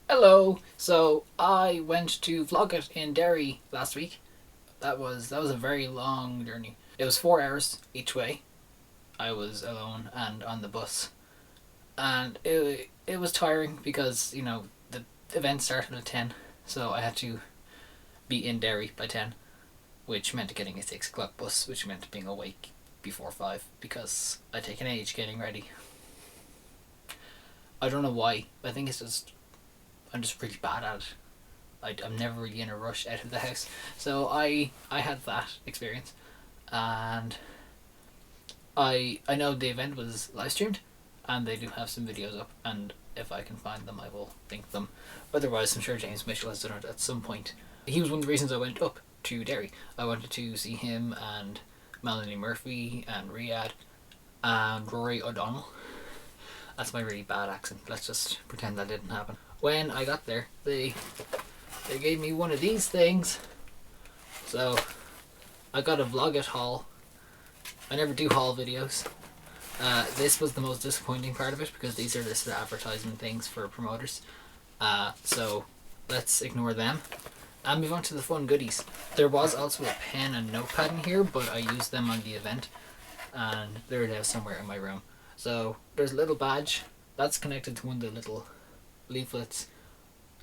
Hello. So I went to VlogIT in Derry last week. That was a very long journey. It was 4 hours each way. I was alone and on the bus, and it was tiring because the event started at 10, so I had to be in Derry by 10, which meant getting a 6 o'clock bus, which meant being awake before 5 because I take an age getting ready. I don't know why. I think it's just I'm just really bad at it. I'm never really in a rush out of the house. So I had that experience, and I know the event was live streamed, and they do have some videos up, and if I can find them, I will link them. Otherwise, I'm sure James Mitchell has done it at some point. He was one of the reasons I went up to Derry. I wanted to see him and Melanie Murphy and Riyadh and Rory O'Donnell. That's my really bad accent. Let's just pretend that didn't happen. When I got there, they gave me one of these things. So I got a VlogIT haul. I never do haul videos. This was the most disappointing part of it because these are just the advertisement things for promoters. So let's ignore them and move on to the fun goodies. There was also a pen and notepad in here, but I used them on the event, and they're now somewhere in my room. So there's a little badge that's connected to one of the little leaflets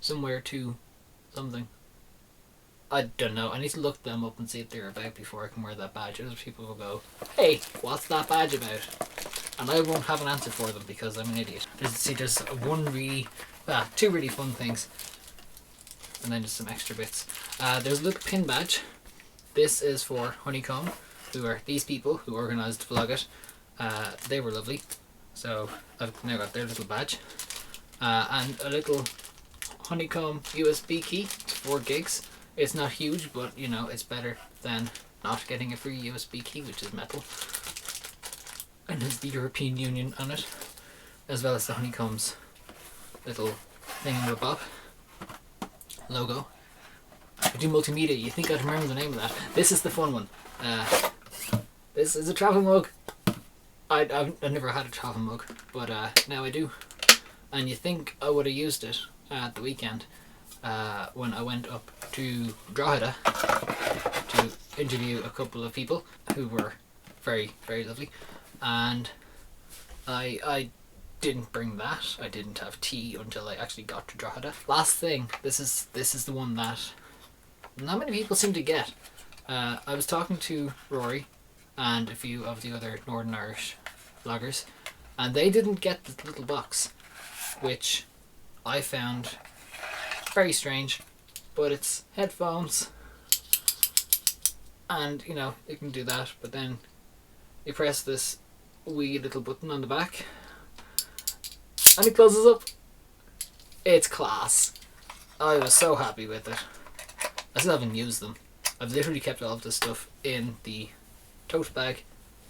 somewhere to something. I don't know. I need to look them up and see if they're about before I can wear that badge. Other people will go, "Hey, what's that badge about?" And I won't have an answer for them because I'm an idiot. There's two really fun things, and then just some extra bits. There's a little pin badge. This is for Honeycomb, who are these people who organised VlogIT. They were lovely, so I've now got their little badge, and a little Honeycomb USB key. It's 4 gigs. It's not huge, but it's better than not getting a free USB key, which is metal, and has the European Union on it, as well as the Honeycomb's little thingamabob logo. I do multimedia. You think I'd remember the name of that? This is the fun one. This is a travel mug. I've never had a travel mug, but now I do. And you think I would have used it at the weekend when I went up to Drogheda to interview a couple of people who were very, very lovely. And I didn't bring that. I didn't have tea until I actually got to Drogheda. Last thing, this is the one that not many people seem to get. I was talking to Rory and a few of the other Northern Irish vloggers, and they didn't get the little box, which I found very strange. But it's headphones, and you can do that, but then you press this wee little button on the back and it closes up. It's class. I was so happy with it. I still haven't used them. I've literally kept all of this stuff in the tote bag,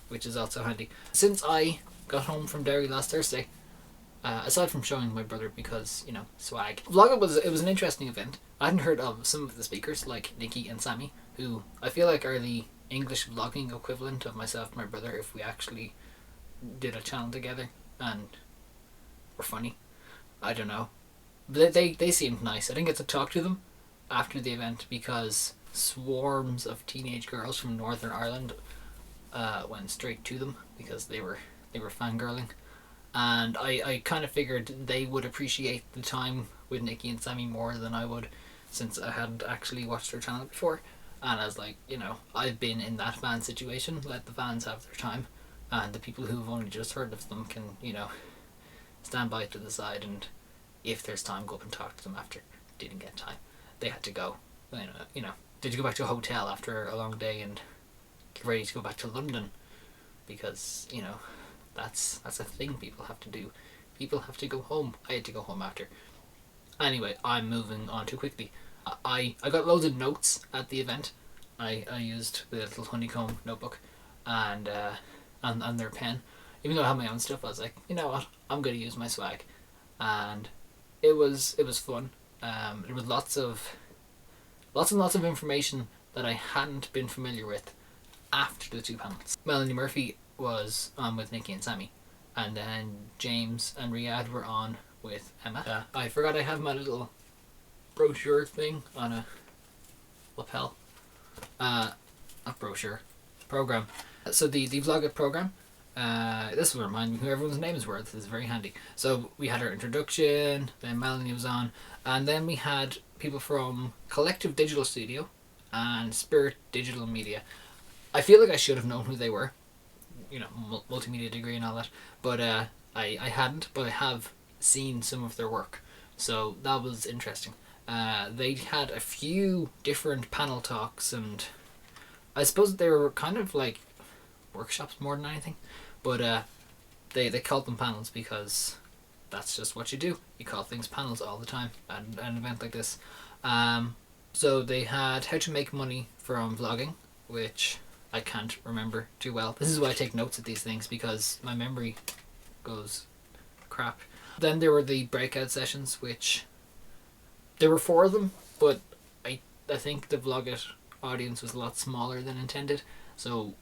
which is also handy. Since I got home from Derry last Thursday, aside from showing my brother because, swag. VlogIT was an interesting event. I hadn't heard of some of the speakers like Nikki and Sammy, who I feel like are the English vlogging equivalent of myself and my brother if we actually did a channel together and were funny. I don't know. But they seemed nice. I didn't get to talk to them after the event because swarms of teenage girls from Northern Ireland went straight to them because they were fangirling, and I kind of figured they would appreciate the time with Nikki and Sammy more than I would, since I hadn't actually watched their channel before. And I was like, I've been in that fan situation. Let the fans have their time, and the people who've only just heard of them can stand by to the side, and if there's time, go up and talk to them after. Didn't get time. They had to go. Did you go back to a hotel after a long day and get ready to go back to London? Because that's a thing people have to do. People have to go home. I had to go home after. Anyway, I'm moving on too quickly. I got loads of notes at the event. I used the little Honeycomb notebook and their pen. Even though I have my own stuff, I was like, you know what, I'm going to use my swag. And it was fun. There was lots and lots of information that I hadn't been familiar with after the 2 panels. Melanie Murphy was on with Nikki and Sammy, and then James and Riyadh were on with Emma. Yeah. I forgot I have my little brochure thing on a lapel. Not brochure. Program. So the VlogIT program, this will remind me who everyone's names were. This is very handy. So we had our introduction, then Melanie was on, and then we had people from Collective Digital Studio and Spirit Digital Media. I feel like I should have known who they were, you know, multimedia degree and all that, but I hadn't, but I have seen some of their work, so that was interesting. They had a few different panel talks, and I suppose they were kind of like workshops more than anything, but they called them panels because that's just what you do. You call things panels all the time at an event like this. So they had how to make money from vlogging, which I can't remember too well. This is why I take notes at these things, because my memory goes crap. Then there were the breakout sessions, which there were 4 of them, but I think the VlogIT audience was a lot smaller than intended, so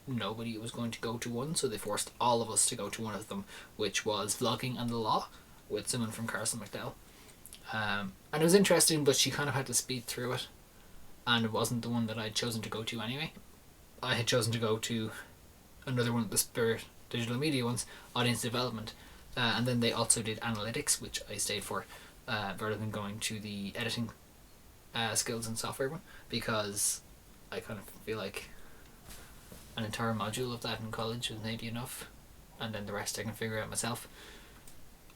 nobody was going to go to one, so they forced all of us to go to one of them, which was Vlogging and the Law with someone from Carson McDowell. And it was interesting, but she kind of had to speed through it, and it wasn't the one that I'd chosen to go to anyway. I had chosen to go to another one of the Spirit Digital Media ones, Audience Development, and then they also did Analytics, which I stayed for, rather than going to the editing skills and software one, because I kind of feel like an entire module of that in college was maybe enough, and then the rest I can figure out myself.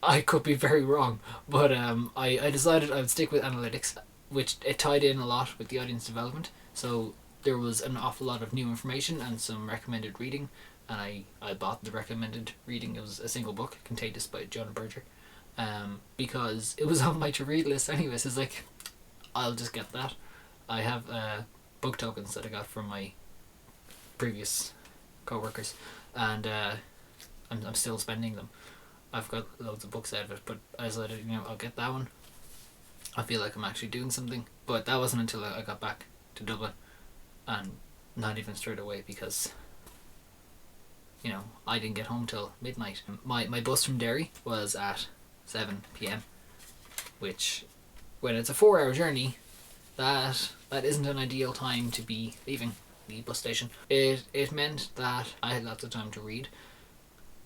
I could be very wrong, but I decided I would stick with Analytics, which it tied in a lot with the audience development, so there was an awful lot of new information and some recommended reading, and I bought the recommended reading. It was a single book, Contagious by Jonah Berger, because it was on my to read list anyways. It's like, I'll just get that. I have book tokens that I got from my previous co-workers, and I'm still spending them. I've got loads of books out of it, but I decided, you know, I'll get that one. I feel like I'm actually doing something, but that wasn't until I got back to Dublin, and not even straight away, because, you know, I didn't get home till midnight. My bus from Derry was at 7 p.m, which, when it's a 4-hour journey, that isn't an ideal time to be leaving the bus station. It meant that I had lots of time to read,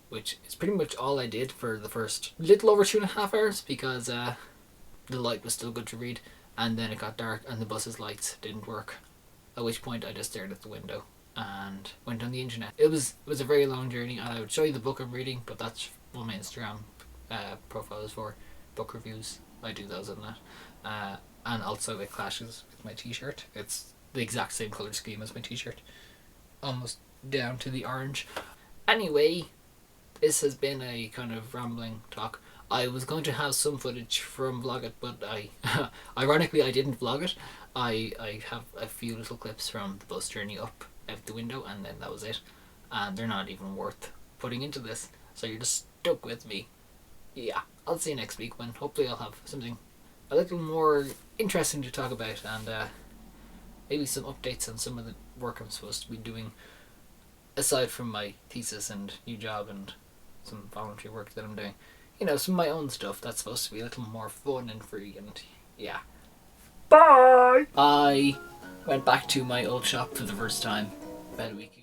which is pretty much all I did for the first little over 2.5 hours, because the light was still good to read, and then it got dark and the bus's lights didn't work, at which point I just stared at the window and went on the internet. It was a very long journey, and I would show you the book I'm reading, but that's what my Instagram profile is for, book reviews. I do those on that, and also it clashes with my t-shirt. It's the exact same colour scheme as my t-shirt, almost down to the orange. Anyway, this has been a kind of rambling talk. I was going to have some footage from VlogIT, but ironically I didn't vlog it. I have a few little clips from the bus journey up out the window, and then that was it. And they're not even worth putting into this, so you're just stuck with me. Yeah, I'll see you next week, when hopefully I'll have something a little more interesting to talk about, and maybe some updates on some of the work I'm supposed to be doing, aside from my thesis and new job and some voluntary work that I'm doing. You know, some of my own stuff that's supposed to be a little more fun and free, and yeah. Bye! I went back to my old shop for the first time about a week ago.